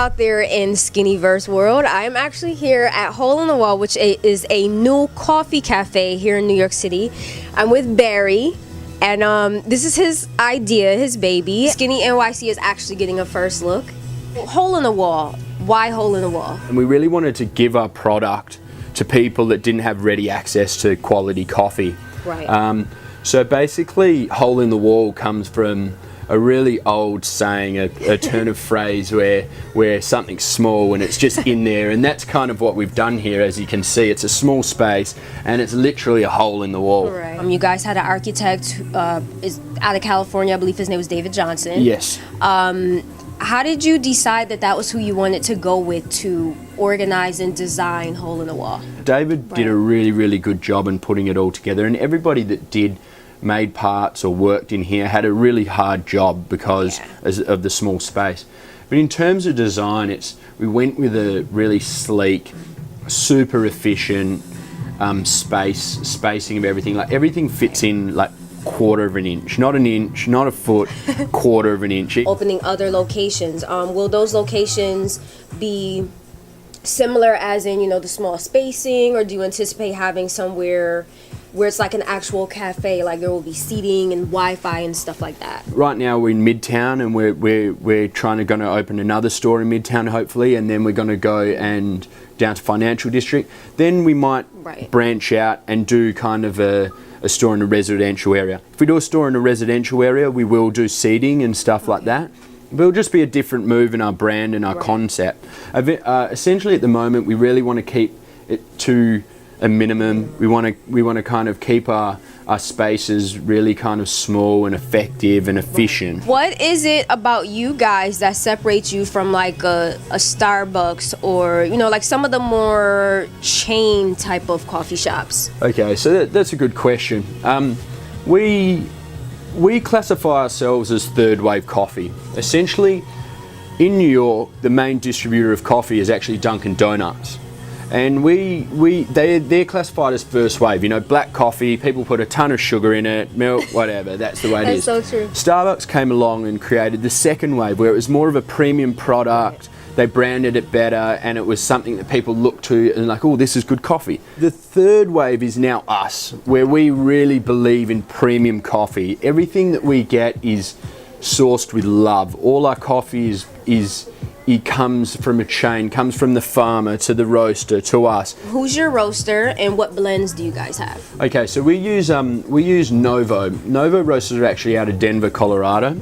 out there in Skinnyverse world. I'm actually here at Hole in the Wall, which is a new coffee cafe here in New York City. I'm with Barry, and this is his idea, his baby. Skinny NYC is actually getting a first look. Hole in the Wall. Why Hole in the Wall? And we really wanted to give our product to people that didn't have ready access to quality coffee. Right. So basically, Hole in the Wall comes from a really old saying, a turn of phrase where something's small and it's just in there, and that's kind of what we've done here. As you can see, it's a small space and it's literally a hole in the wall. Right. You guys had an architect is out of California. I believe his name was David Johnson. Yes. How did you decide that that was who you wanted to go with to organize and design Hole in the Wall? David did a really, really good job in putting it all together, and everybody that made parts or worked in here had a really hard job because of the small space. But in terms of design, we went with a really sleek, super efficient spacing of everything. Like everything fits in like quarter of an inch, not a foot, quarter of an inch. Opening other locations, will those locations be similar as in, you know, the small spacing, or do you anticipate having somewhere where it's like an actual cafe, like there will be seating and Wi-Fi and stuff like that? Right now we're in Midtown, and we're going to open another store in Midtown hopefully, and then we're going to go and down to Financial District. Then we might branch out and do kind of a store in a residential area. If we do a store in a residential area, we will do seating and stuff like that. But it'll just be a different move in our brand and our concept. Essentially at the moment, we really want to keep it to a minimum. We want to kind of keep our spaces really kind of small and effective and efficient. What is it about you guys that separates you from like a Starbucks or, you know, like some of the more chain type of coffee shops? Okay, so that's a good question. We classify ourselves as third wave coffee. Essentially, in New York, the main distributor of coffee is actually Dunkin' Donuts. And they're classified as first wave. You know, black coffee, people put a ton of sugar in it, milk, whatever, that's the way it is. That's so true. Starbucks came along and created the second wave, where it was more of a premium product. They branded it better, and it was something that people looked to and like, oh, this is good coffee. The third wave is now us, where we really believe in premium coffee. Everything that we get is sourced with love. All our coffee it comes from a chain, comes from the farmer to the roaster to us. Who's your roaster, and what blends do you guys have? Okay, so we use Novo. Novo roasters are actually out of Denver, Colorado.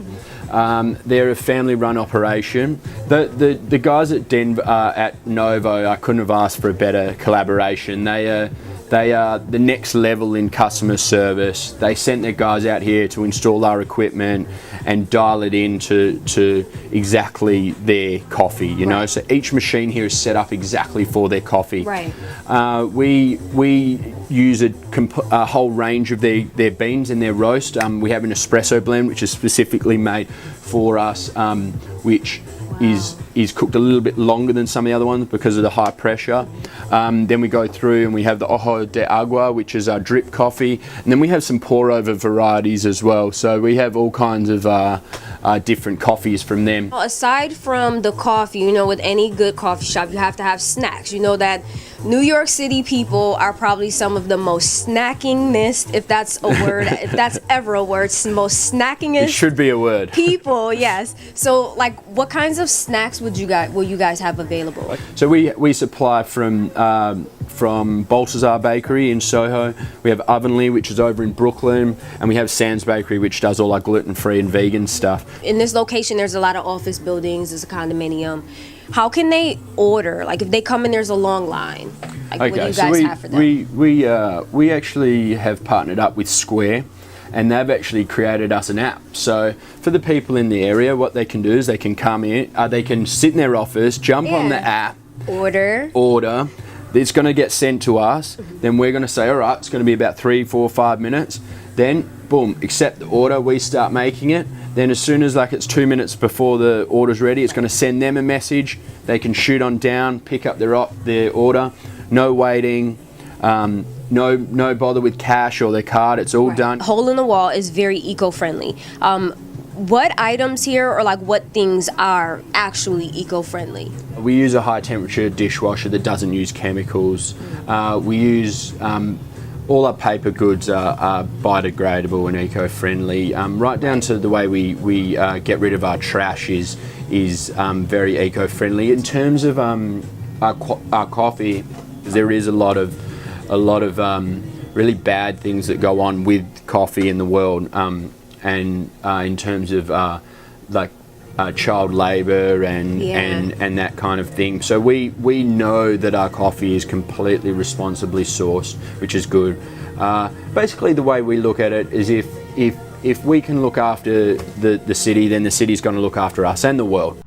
They're a family-run operation. The guys at at Novo, I couldn't have asked for a better collaboration. They are the next level in customer service. They sent their guys out here to install our equipment and dial it into exactly their coffee, you know. So each machine here is set up exactly for their coffee. Right. We use a whole range of their beans in their roast. We have an espresso blend which is specifically made for us, which is cooked a little bit longer than some of the other ones because of the high pressure. Then we go through and we have the Ojo de Agua, which is our drip coffee, and then we have some pour over varieties as well. So we have all kinds of different coffees from them. Aside from the coffee, you know, with any good coffee shop, you have to have snacks. You know that New York City people are probably some of the most snackingest, if that's a word, if that's ever a word, most snackingest. It should be a word. People, yes. So, like, what kinds of snacks will you guys have available? So we supply from Balthazar Bakery in Soho. We have Ovenly, which is over in Brooklyn, and we have Sam's Bakery, which does all our gluten-free and vegan stuff. In this location, there's a lot of office buildings. There's a condominium. How can they order? Like, if they come in, there's a long line. Like, what do you guys have for them? We actually have partnered up with Square, and they've actually created us an app. So for the people in the area, what they can do is they can come in, they can sit in their office, jump on the app, order. It's going to get sent to us. Then we're going to say, all right, it's going to be about 3, 4, 5 minutes. Then, boom, accept the order. We start making it. Then as soon as like it's 2 minutes before the order's ready, it's going to send them a message. They can shoot on down, pick up their order. No waiting. No bother with cash or their card. It's all done. Hole in the Wall is very eco-friendly. what items here, or like what things are actually eco-friendly? We use a high temperature dishwasher that doesn't use chemicals. We use all our paper goods are biodegradable and eco-friendly. Right down to the way we get rid of our trash is very eco-friendly. In terms of our coffee, there is a lot of really bad things that go on with coffee in the world, and in terms of child labour and that kind of thing. So we know that our coffee is completely responsibly sourced, which is good. Basically, the way we look at it is if we can look after the city, then the city's going to look after us and the world.